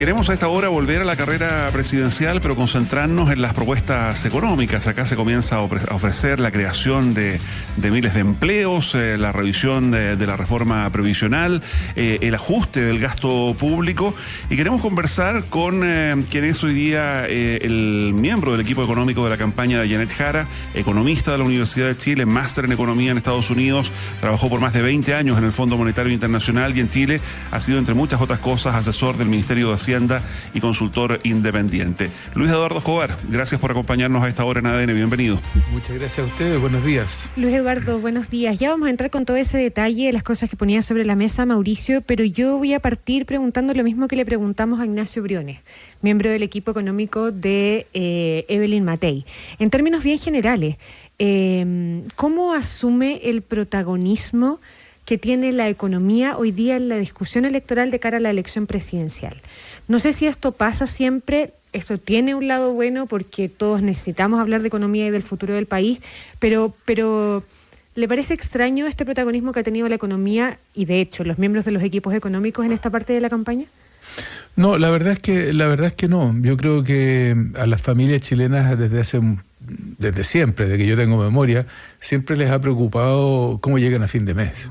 Queremos a esta hora volver a la carrera presidencial, pero concentrarnos en las propuestas económicas. Acá se comienza a ofrecer la creación de miles de empleos, la revisión de la reforma previsional, el ajuste del gasto público. Y queremos conversar con quien es hoy día el miembro del equipo económico de la campaña de Janet Jara, economista de la Universidad de Chile, máster en economía en Estados Unidos, trabajó por más de 20 años en el Fondo Monetario Internacional y en Chile ha sido, entre muchas otras cosas, asesor del Ministerio de Hacienda y consultor independiente. Luis Eduardo Escobar, gracias por acompañarnos a esta hora en ADN, bienvenido. Muchas gracias a ustedes, buenos días. Luis Eduardo, buenos días. Ya vamos a entrar con todo ese detalle de las cosas que ponía sobre la mesa Mauricio, pero yo voy a partir preguntando lo mismo que le preguntamos a Ignacio Briones, miembro del equipo económico de Evelyn Matei. En términos bien generales, ¿cómo asume el protagonismo que tiene la economía hoy día en la discusión electoral de cara a la elección presidencial? No sé si esto pasa siempre, esto tiene un lado bueno porque todos necesitamos hablar de economía y del futuro del país, pero ¿le parece extraño este protagonismo que ha tenido la economía y de hecho los miembros de los equipos económicos en esta parte de la campaña? No, la verdad es que no. Yo creo que a las familias chilenas desde siempre, desde que yo tengo memoria, siempre les ha preocupado cómo llegan a fin de mes.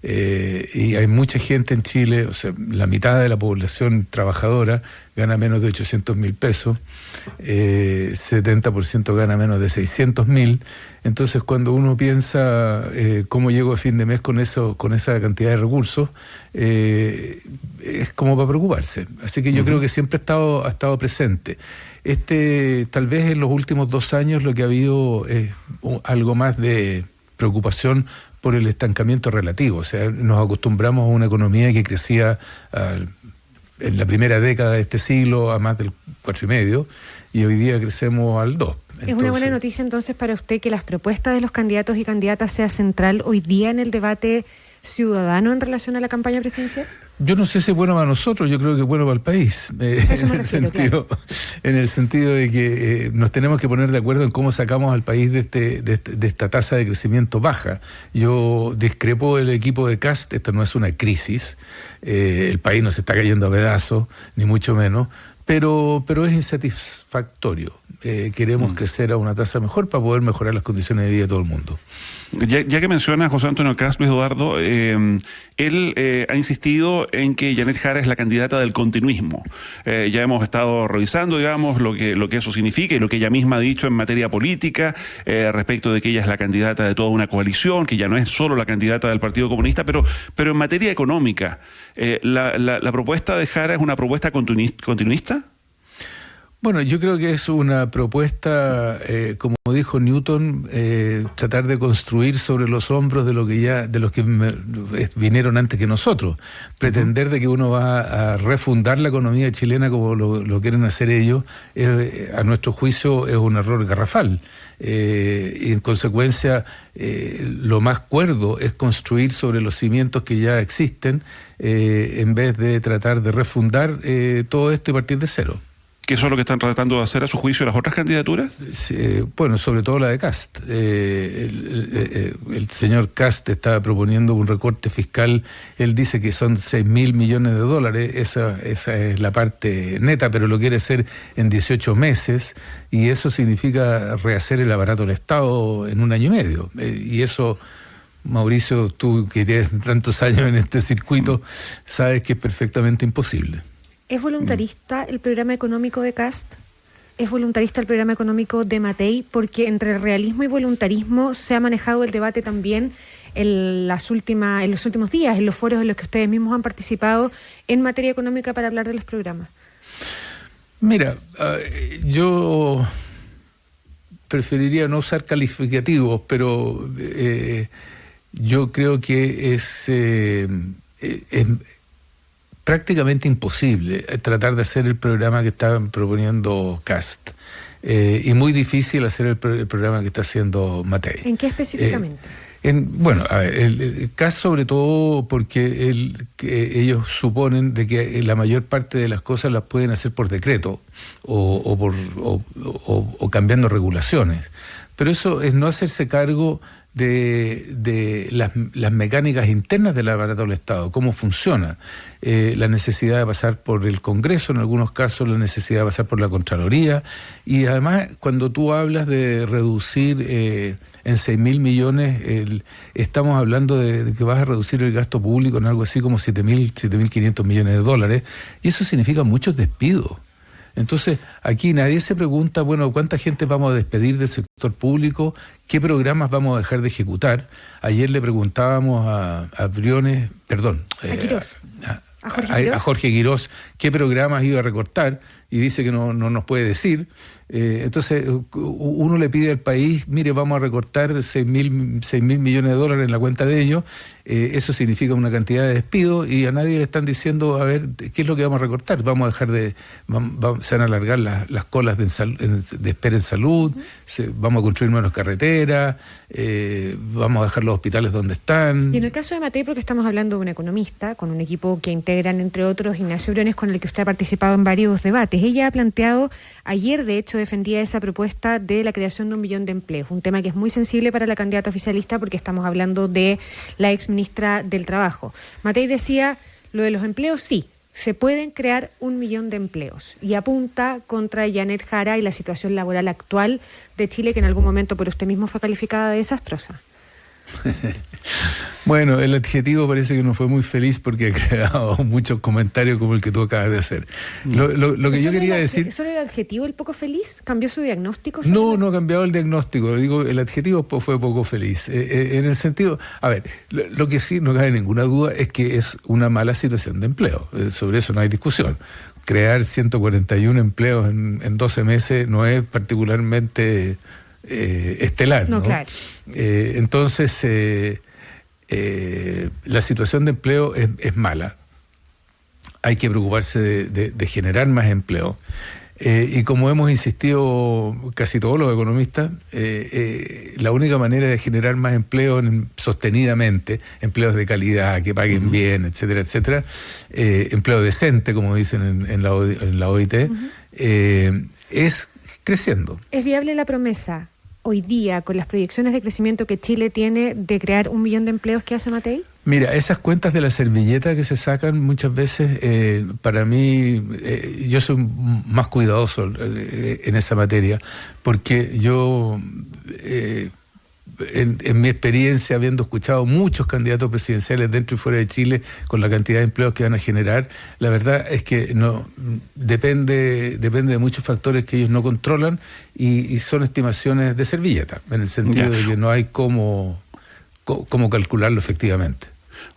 Y hay mucha gente en Chile, o sea, la mitad de la población trabajadora gana menos de 800.000 pesos, 70% gana menos de 600.000. Entonces, cuando uno piensa cómo llego a fin de mes con esa cantidad de recursos, es como para preocuparse. Así que yo creo que siempre ha estado presente. Tal vez en los últimos 2 años lo que ha habido es algo más de preocupación por el estancamiento relativo. O sea, nos acostumbramos a una economía que crecía en la primera década de este siglo a más del 4,5 y hoy día crecemos al 2. Entonces, ¿es una buena noticia entonces para usted que las propuestas de los candidatos y candidatas sea central hoy día en el debate ciudadano en relación a la campaña presidencial? Yo no sé si es bueno para nosotros, yo creo que es bueno para el país. En el sentido de que nos tenemos que poner de acuerdo en cómo sacamos al país de esta tasa de crecimiento baja. Yo discrepo del equipo de Kast, esta no es una crisis, el país no se está cayendo a pedazos, ni mucho menos, pero es insatisfactorio. Queremos crecer a una tasa mejor para poder mejorar las condiciones de vida de todo el mundo. Ya que menciona a José Antonio Kast, Luis Eduardo, él ha insistido en que Janet Jara es la candidata del continuismo. Ya hemos estado revisando, digamos, lo que eso significa y lo que ella misma ha dicho en materia política, respecto de que ella es la candidata de toda una coalición, que ya no es solo la candidata del Partido Comunista, pero en materia económica, ¿la propuesta de Jara es una propuesta continuista? Bueno, yo creo que es una propuesta, como dijo Newton, tratar de construir sobre los hombros de los que vinieron antes que nosotros. Pretender de que uno va a refundar la economía chilena como lo quieren hacer ellos, a nuestro juicio es un error garrafal. Y en consecuencia, lo más cuerdo es construir sobre los cimientos que ya existen, en vez de tratar de refundar todo esto y partir de cero. ¿Qué es lo que están tratando de hacer a su juicio las otras candidaturas? Sí, bueno, sobre todo la de Kast. El señor Kast está proponiendo un recorte fiscal. Él dice que son $6.000 millones. Esa es la parte neta, pero lo quiere hacer en 18 meses. Y eso significa rehacer el aparato del Estado en 1 año y medio. Y eso, Mauricio, tú que tienes tantos años en este circuito, sabes que es perfectamente imposible. ¿Es voluntarista el programa económico de Kast? ¿Es voluntarista el programa económico de Matei? Porque entre realismo y voluntarismo se ha manejado el debate también en los últimos días, en los foros en los que ustedes mismos han participado en materia económica para hablar de los programas. Mira, yo preferiría no usar calificativos, pero yo creo que es prácticamente imposible tratar de hacer el programa que está proponiendo Kast y muy difícil hacer el programa que está haciendo Matei. ¿En qué específicamente? Bueno, a ver, el Kast sobre todo porque ellos suponen de que la mayor parte de las cosas las pueden hacer por decreto o cambiando regulaciones. Pero eso es no hacerse cargo de las mecánicas internas del aparato del Estado, cómo funciona, la necesidad de pasar por el Congreso, en algunos casos la necesidad de pasar por la Contraloría, y además cuando tú hablas de reducir en 6.000 millones, estamos hablando de que vas a reducir el gasto público en algo así como 7.500 millones de dólares, y eso significa muchos despidos. Entonces, aquí nadie se pregunta, bueno, ¿cuánta gente vamos a despedir del sector público? ¿Qué programas vamos a dejar de ejecutar? Ayer le preguntábamos a Briones, perdón, a Jorge Quirós, qué programas iba a recortar, y dice que no nos puede decir. Entonces, uno le pide al país, mire, vamos a recortar 6.000 millones de dólares en la cuenta de ellos, eso significa una cantidad de despidos, y a nadie le están diciendo, a ver, ¿qué es lo que vamos a recortar? Vamos a dejar se van a alargar las colas de espera en salud, vamos a construir menos carreteras, vamos a dejar los hospitales donde están. Y en el caso de Matei, porque estamos hablando de un economista, con un equipo que integran, entre otros, Ignacio Briones, con el que usted ha participado en varios debates. Ella ha planteado, ayer de hecho defendía esa propuesta de la creación de 1 millón de empleos, un tema que es muy sensible para la candidata oficialista porque estamos hablando de la exministra del Trabajo. Matei decía, lo de los empleos sí, se pueden crear 1 millón de empleos, y apunta contra Janet Jara y la situación laboral actual de Chile, que en algún momento por usted mismo fue calificada de desastrosa. Bueno, el adjetivo parece que no fue muy feliz porque ha creado muchos comentarios como el que tú acabas de hacer. Lo que yo quería decir... ¿Solo el adjetivo el poco feliz? ¿Cambió su diagnóstico? No ha cambiado el diagnóstico. Digo, el adjetivo fue poco feliz. En el sentido... A ver, lo que sí no cabe ninguna duda es que es una mala situación de empleo. Sobre eso no hay discusión. Crear 141 empleos en 12 meses no es particularmente... estelar, ¿no? Claro. Entonces, la situación de empleo es mala. Hay que preocuparse de generar más empleo. Y como hemos insistido casi todos los economistas, la única manera de generar más empleo sostenidamente, empleos de calidad, que paguen bien, etcétera, etcétera, empleo decente, como dicen en la OIT, es creciendo. ¿Es viable la promesa hoy día, con las proyecciones de crecimiento que Chile tiene, de crear 1 millón de empleos que hace Matei? Mira, esas cuentas de la servilleta que se sacan muchas veces, para mí, yo soy más cuidadoso en esa materia, porque yo, en mi experiencia, habiendo escuchado muchos candidatos presidenciales dentro y fuera de Chile, con la cantidad de empleos que van a generar, la verdad es que no depende de muchos factores que ellos no controlan, y son estimaciones de servilleta, en el sentido de que no hay cómo calcularlo efectivamente.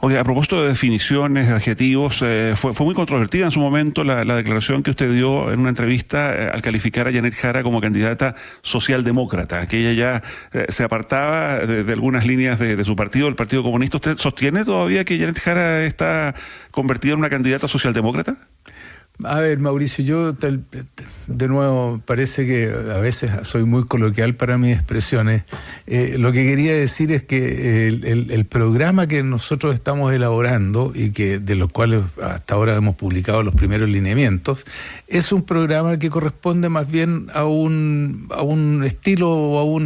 Oye, a propósito de definiciones, de adjetivos, fue muy controvertida en su momento la declaración que usted dio en una entrevista al calificar a Janet Jara como candidata socialdemócrata, que ella ya se apartaba de algunas líneas de su partido, el Partido Comunista. ¿Usted sostiene todavía que Janet Jara está convertida en una candidata socialdemócrata? A ver, Mauricio, yo de nuevo parece que a veces soy muy coloquial para mis expresiones. Lo que quería decir es que el programa que nosotros estamos elaborando y que de los cuales hasta ahora hemos publicado los primeros lineamientos, es un programa que corresponde más bien a un estilo o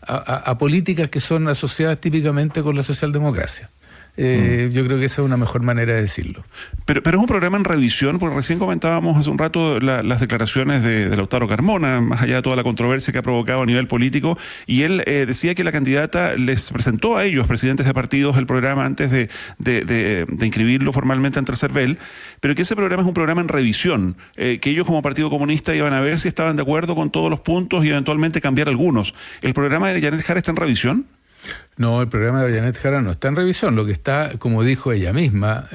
a políticas que son asociadas típicamente con la socialdemocracia. Yo creo que esa es una mejor manera de decirlo. Pero es un programa en revisión, porque recién comentábamos hace un rato las declaraciones de Lautaro Carmona, más allá de toda la controversia que ha provocado a nivel político, y él decía que la candidata les presentó a ellos, presidentes de partidos, el programa antes de inscribirlo formalmente ante el CERVEL, pero que ese programa es un programa en revisión, que ellos como Partido Comunista iban a ver si estaban de acuerdo con todos los puntos y eventualmente cambiar algunos. ¿El programa de Janet Jara está en revisión? No, el programa de Janet Jara no está en revisión. Lo que está, como dijo ella misma,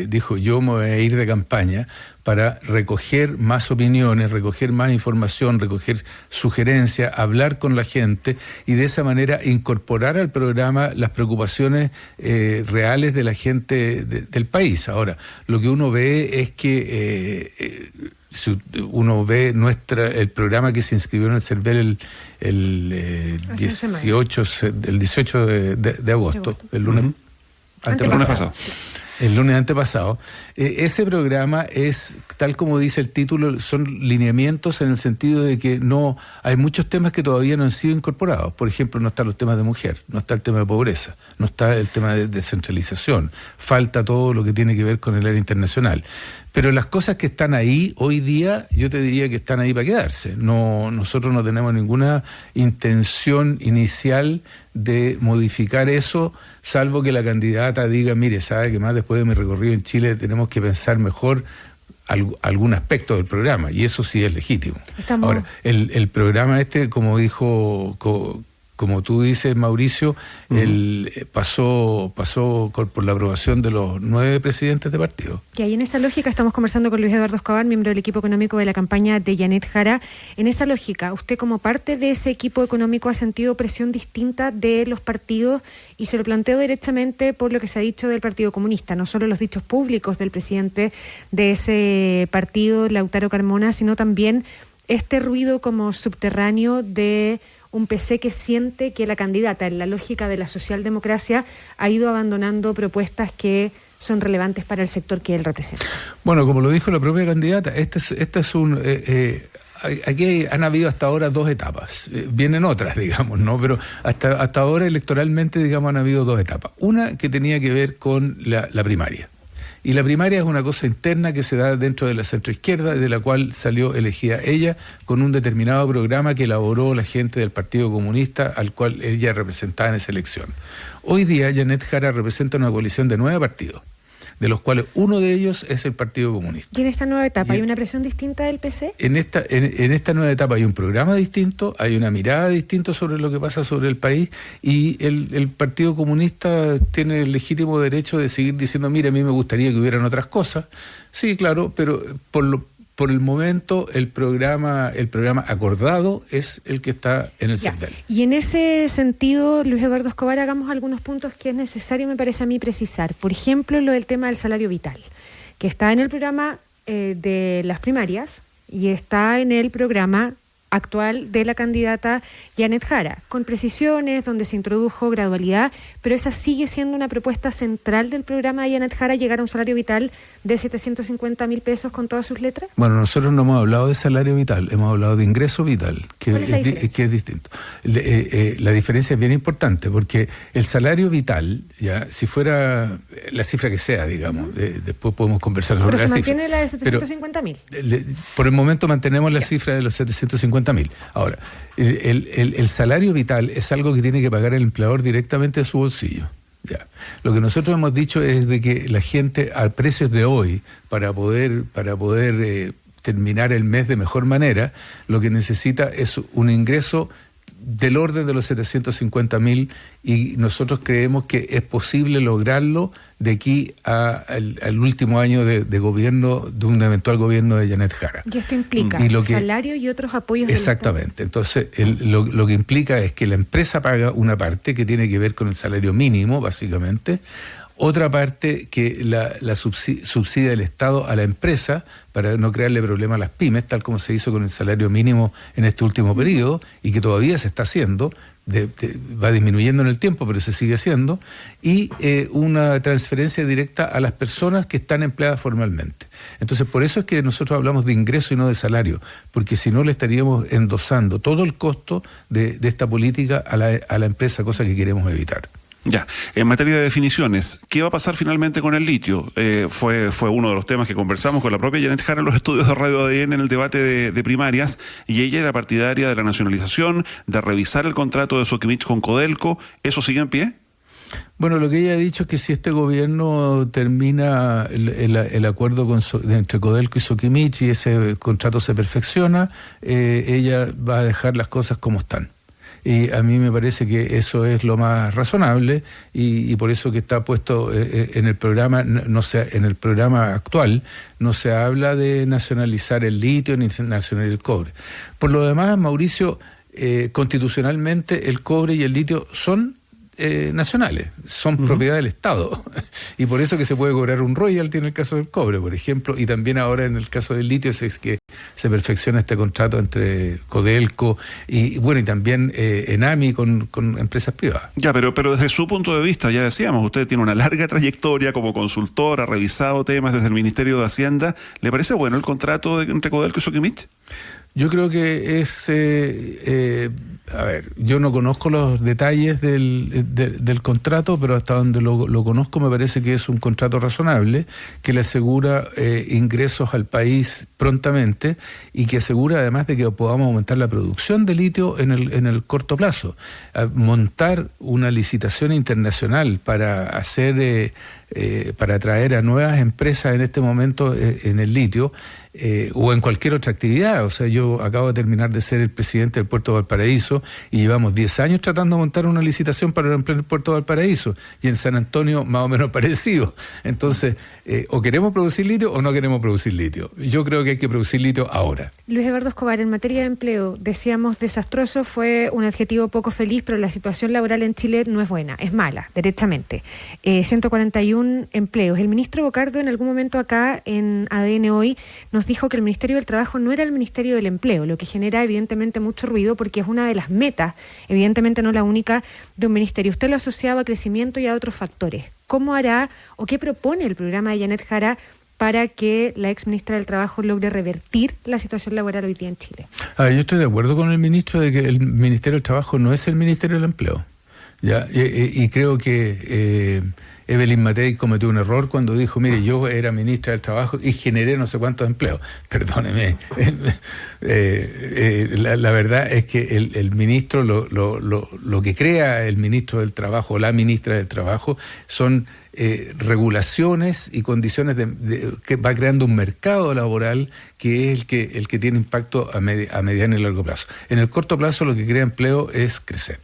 dijo, yo me voy a ir de campaña para recoger más opiniones, recoger más información, recoger sugerencias, hablar con la gente y de esa manera incorporar al programa las preocupaciones reales de la gente del país. Ahora, lo que uno ve es que si uno ve el programa que se inscribió en el CERVEL el 18 de agosto, el lunes pasado. El lunes antepasado. Ese programa es, tal como dice el título, son lineamientos en el sentido de que no hay muchos temas que todavía no han sido incorporados. Por ejemplo, no están los temas de mujer, no está el tema de pobreza, no está el tema de descentralización, falta todo lo que tiene que ver con el área internacional. Pero las cosas que están ahí hoy día, yo te diría que están ahí para quedarse. No, nosotros no tenemos ninguna intención inicial de modificar eso, salvo que la candidata diga, mire, sabe que más después de mi recorrido en Chile tenemos que pensar mejor algún aspecto del programa, y eso sí es legítimo. Ahora, el programa como dijo... Como tú dices, Mauricio, pasó por la aprobación de los 9 presidentes de partido. Que ahí en esa lógica estamos conversando con Luis Eduardo Escobar, miembro del equipo económico de la campaña de Janet Jara. En esa lógica, ¿usted como parte de ese equipo económico ha sentido presión distinta de los partidos? Y se lo planteo directamente por lo que se ha dicho del Partido Comunista, no solo los dichos públicos del presidente de ese partido, Lautaro Carmona, sino también este ruido como subterráneo de un PC que siente que la candidata, en la lógica de la socialdemocracia, ha ido abandonando propuestas que son relevantes para el sector que él representa. Bueno, como lo dijo la propia candidata, aquí han habido hasta ahora 2 etapas, vienen otras, digamos, ¿no? Pero hasta ahora electoralmente, digamos, han habido 2 etapas. Una que tenía que ver con la primaria. Y la primaria es una cosa interna que se da dentro de la centroizquierda, de la cual salió elegida ella con un determinado programa que elaboró la gente del Partido Comunista, al cual ella representaba en esa elección. Hoy día Janet Jara representa una coalición de 9 partidos, de los cuales uno de ellos es el Partido Comunista. ¿Y en esta nueva etapa hay una presión distinta del PC? En esta nueva etapa hay un programa distinto, hay una mirada distinta sobre lo que pasa sobre el país, y el Partido Comunista tiene el legítimo derecho de seguir diciendo, mira, a mí me gustaría que hubieran otras cosas. Sí, claro, pero por el momento el programa acordado es el que está en el CERVEL. Y en ese sentido, Luis Eduardo Escobar, hagamos algunos puntos que es necesario, me parece a mí, precisar. Por ejemplo, lo del tema del salario vital, que está en el programa de las primarias y está en el programa actual de la candidata Janet Jara, con precisiones, donde se introdujo gradualidad, pero esa sigue siendo una propuesta central del programa de Janet Jara, llegar a un salario vital de 750.000 pesos con todas sus letras. Bueno, nosotros no hemos hablado de salario vital, hemos hablado de ingreso vital, que es distinto. La diferencia es bien importante, porque el salario vital, ya si fuera la cifra que sea, digamos, después podemos conversar sobre la cifra. Pero se mantiene la de 750.000. Por el momento mantenemos la cifra de los 750.000. Ahora, el salario vital es algo que tiene que pagar el empleador directamente de su bolsillo. Ya. Lo que nosotros hemos dicho es de que la gente, a precios de hoy, para poder terminar el mes de mejor manera, lo que necesita es un ingreso del orden de los 750.000, y nosotros creemos que es posible lograrlo de aquí al último año de gobierno, de un eventual gobierno de Janet Jara. Y esto implica salario y otros apoyos. Exactamente. Entonces, lo que implica es que la empresa paga una parte que tiene que ver con el salario mínimo, básicamente. Otra parte que la subsidia el Estado a la empresa para no crearle problemas a las pymes, tal como se hizo con el salario mínimo en este último periodo, y que todavía se está haciendo, va disminuyendo en el tiempo, pero se sigue haciendo, y una transferencia directa a las personas que están empleadas formalmente. Entonces, por eso es que nosotros hablamos de ingreso y no de salario, porque si no le estaríamos endosando todo el costo de esta política a la empresa, cosa que queremos evitar. Ya, en materia de definiciones, ¿qué va a pasar finalmente con el litio? Fue uno de los temas que conversamos con la propia Janet Jara en los estudios de Radio ADN en el debate de primarias, y ella era partidaria de la nacionalización, de revisar el contrato de Sokimich con Codelco. ¿Eso sigue en pie? Bueno, lo que ella ha dicho es que si este gobierno termina el acuerdo entre Codelco y Sokimich y ese contrato se perfecciona, ella va a dejar las cosas como están. Y a mí me parece que eso es lo más razonable, y por eso que está puesto en el programa, en el programa actual no se habla de nacionalizar el litio ni nacionalizar el cobre. Por lo demás, Mauricio, constitucionalmente el cobre y el litio son nacionales, son propiedad del Estado, y por eso que se puede cobrar un royalty en el caso del cobre, por ejemplo, y también ahora en el caso del litio es que se perfecciona este contrato entre Codelco y también Enami con empresas privadas. Ya, pero desde su punto de vista, ya decíamos, usted tiene una larga trayectoria como consultor, ha revisado temas desde el Ministerio de Hacienda. ¿Le parece bueno el contrato entre Codelco y Sokimich? Yo creo que es... yo no conozco los detalles del contrato, pero hasta donde lo conozco me parece que es un contrato razonable, que le asegura ingresos al país prontamente y que asegura además de que podamos aumentar la producción de litio en el corto plazo. Montar una licitación internacional para atraer a nuevas empresas en este momento en el litio, o en cualquier otra actividad. O sea, yo acabo de terminar de ser el presidente del Puerto de Valparaíso y llevamos 10 años tratando de montar una licitación para el Puerto de Valparaíso, y en San Antonio más o menos parecido. Entonces, o queremos producir litio o no queremos producir litio. Yo creo que hay que producir litio ahora. Luis Eduardo Escobar, en materia de empleo, decíamos desastroso, fue un adjetivo poco feliz, pero la situación laboral en Chile no es buena, es mala, derechamente. 141 empleos. El ministro Bocardo en algún momento acá en ADN Hoy nos dijo que el Ministerio del Trabajo no era el Ministerio del Empleo, lo que genera evidentemente mucho ruido porque es una de las metas, evidentemente no la única, de un ministerio. Usted lo asociaba a crecimiento y a otros factores. ¿Cómo hará o qué propone el programa de Janet Jara para que la ex ministra del Trabajo logre revertir la situación laboral hoy día en Chile? Yo estoy de acuerdo con el ministro de que el Ministerio del Trabajo no es el Ministerio del Empleo. ¿Ya? Y creo que Evelyn Matei cometió un error cuando dijo, mire, yo era ministra del Trabajo y generé no sé cuántos empleos. Perdóneme. La verdad es que el ministro, lo que crea el ministro del Trabajo o la ministra del Trabajo son regulaciones y condiciones que va creando un mercado laboral que es el que tiene impacto a mediano y largo plazo. En el corto plazo lo que crea empleo es crecer,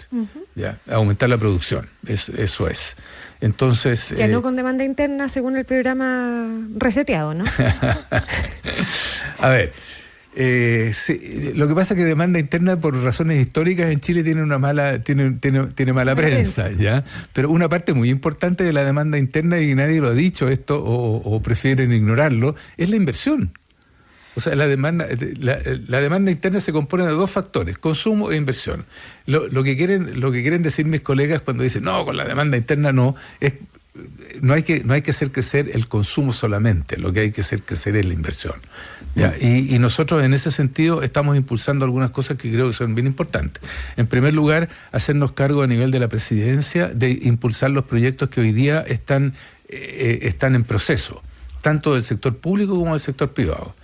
¿ya? Aumentar la producción, eso es. Entonces, ya no con demanda interna según el programa reseteado, ¿no? A ver, sí, lo que pasa es que demanda interna por razones históricas en Chile tiene mala prensa, ¿ya? Pero una parte muy importante de la demanda interna, y nadie lo ha dicho esto o prefieren ignorarlo, es la inversión. O sea, la demanda interna se compone de dos factores, consumo e inversión. Lo que quieren decir mis colegas cuando dicen, no, con la demanda interna no hay que hacer crecer el consumo solamente, lo que hay que hacer crecer es la inversión. ¿Ya? Y nosotros en ese sentido estamos impulsando algunas cosas que creo que son bien importantes. En primer lugar, hacernos cargo a nivel de la presidencia de impulsar los proyectos que hoy día están en proceso, tanto del sector público como del sector privado.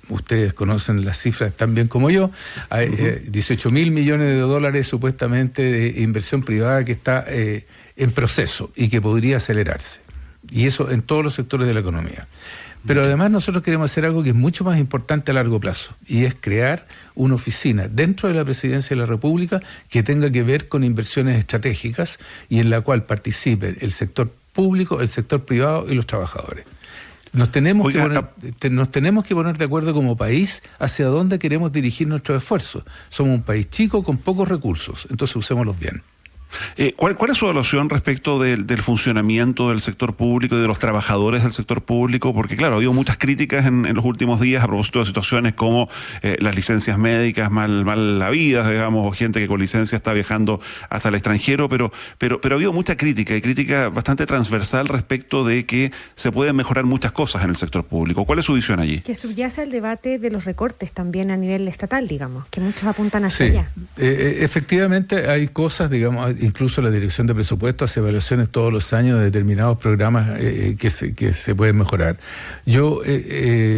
Ustedes conocen las cifras tan bien como yo, hay 18.000 millones de dólares supuestamente de inversión privada que está en proceso y que podría acelerarse, y eso en todos los sectores de la economía. Pero además nosotros queremos hacer algo que es mucho más importante a largo plazo, y es crear una oficina dentro de la Presidencia de la República que tenga que ver con inversiones estratégicas y en la cual participe el sector público, el sector privado y los trabajadores. Nos tenemos que poner de acuerdo como país hacia dónde queremos dirigir nuestros esfuerzos. Somos un país chico con pocos recursos, entonces usémoslos bien. ¿Cuál es su evaluación respecto del funcionamiento del sector público y de los trabajadores del sector público? Porque claro, ha habido muchas críticas en los últimos días a propósito de situaciones como las licencias médicas mal habidas, digamos, o gente que con licencia está viajando hasta el extranjero, pero ha habido mucha crítica, y crítica bastante transversal respecto de que se pueden mejorar muchas cosas en el sector público. ¿Cuál es su visión allí? Que subyace el debate de los recortes también a nivel estatal, digamos, que muchos apuntan hacia allá. Efectivamente hay cosas, digamos, incluso la Dirección de Presupuesto hace evaluaciones todos los años de determinados programas que se pueden mejorar. Yo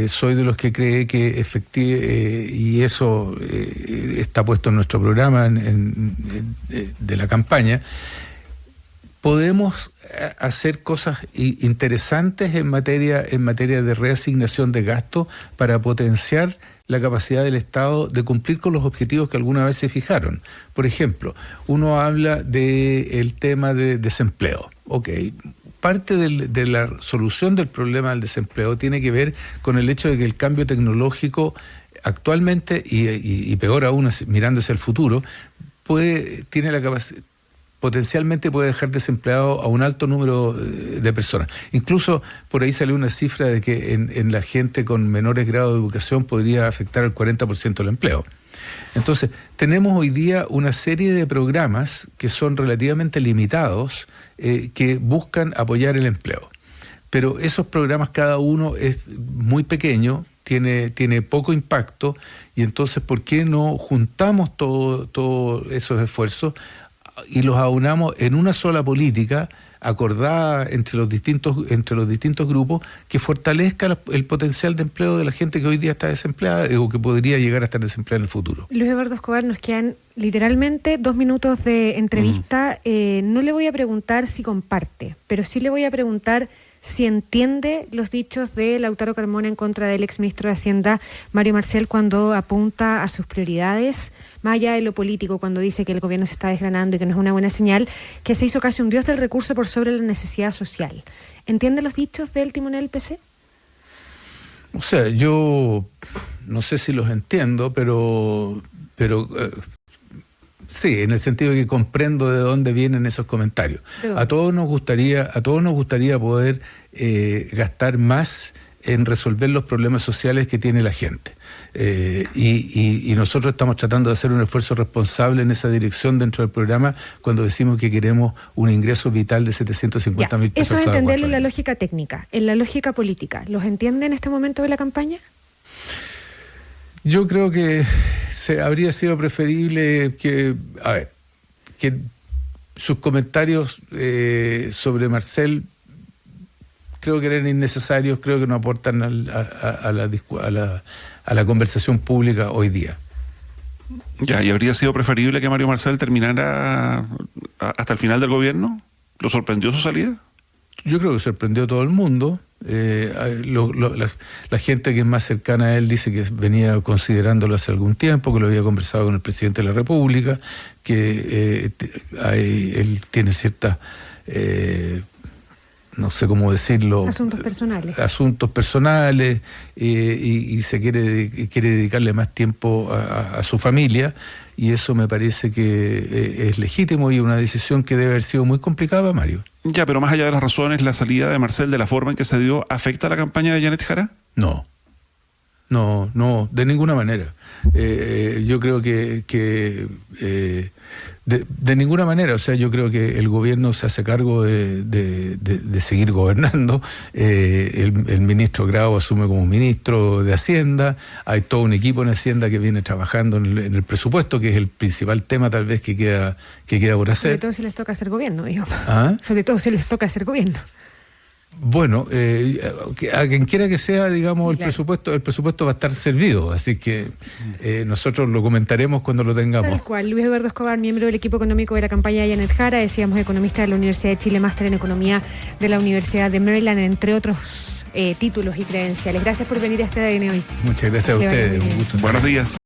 soy de los que cree que y eso está puesto en nuestro programa de la campaña, podemos hacer cosas interesantes en materia de reasignación de gasto para potenciar la capacidad del Estado de cumplir con los objetivos que alguna vez se fijaron. Por ejemplo, uno habla del tema de desempleo. Ok, parte de la solución del problema del desempleo tiene que ver con el hecho de que el cambio tecnológico actualmente, y peor aún mirando hacia el futuro, potencialmente puede dejar desempleado a un alto número de personas. Incluso por ahí salió una cifra de que en la gente con menores grados de educación podría afectar al 40% del empleo. Entonces, tenemos hoy día una serie de programas que son relativamente limitados, que buscan apoyar el empleo. Pero esos programas, cada uno es muy pequeño, tiene poco impacto, y entonces, ¿por qué no juntamos todos esos esfuerzos y los aunamos en una sola política acordada entre los distintos grupos que fortalezca el potencial de empleo de la gente que hoy día está desempleada o que podría llegar a estar desempleada en el futuro? Luis Eduardo Escobar, nos quedan literalmente 2 minutos de entrevista. No le voy a preguntar si comparte, pero sí le voy a preguntar si entiende los dichos de Lautaro Carmona en contra del exministro de Hacienda, Mario Marcel, cuando apunta a sus prioridades, más allá de lo político, cuando dice que el gobierno se está desgranando y que no es una buena señal, que se hizo casi un dios del recurso por sobre la necesidad social. ¿Entiende los dichos del timonel del PC? O sea, yo no sé si los entiendo, pero sí, en el sentido de que comprendo de dónde vienen esos comentarios. A todos nos gustaría poder gastar más en resolver los problemas sociales que tiene la gente. Y nosotros estamos tratando de hacer un esfuerzo responsable en esa dirección dentro del programa cuando decimos que queremos un ingreso vital de 750.000 pesos. Eso es cada entenderlo 4 en la años. lógica técnica. En la lógica política, ¿los entiende en este momento de la campaña? Yo creo que habría sido preferible que sus comentarios sobre Marcel creo que eran innecesarios, creo que no aportan a la conversación pública hoy día. Ya, ¿y habría sido preferible que Mario Marcel terminara hasta el final del gobierno? ¿Lo sorprendió su salida? Yo creo que sorprendió a todo el mundo. La gente que es más cercana a él dice que venía considerándolo hace algún tiempo, que lo había conversado con el presidente de la República, que él tiene ciertas, no sé cómo decirlo, Asuntos personales y se quiere dedicarle más tiempo a su familia, y eso me parece que es legítimo y una decisión que debe haber sido muy complicada, Mario. Ya, pero más allá de las razones, ¿la salida de Marcel, de la forma en que se dio, afecta a la campaña de Janet Jara? No, de ninguna manera. Yo creo que de ninguna manera. O sea, yo creo que el gobierno se hace cargo de seguir gobernando. El ministro Grau asume como ministro de Hacienda. Hay todo un equipo en Hacienda que viene trabajando en el presupuesto, que es el principal tema tal vez que queda por hacer. Sobre todo si les toca hacer gobierno, digo. ¿Ah? Sobre todo si les toca hacer gobierno. Bueno, a quien quiera que sea, digamos, Claro. el presupuesto va a estar servido, así que nosotros lo comentaremos cuando lo tengamos. Tal cual. Luis Eduardo Escobar, miembro del equipo económico de la campaña de Janet Jara, decíamos economista de la Universidad de Chile, máster en economía de la Universidad de Maryland, entre otros títulos y credenciales. Gracias por venir a este ADN hoy. Muchas gracias a Que vaya ustedes, muy un bien. gusto. Buenos días.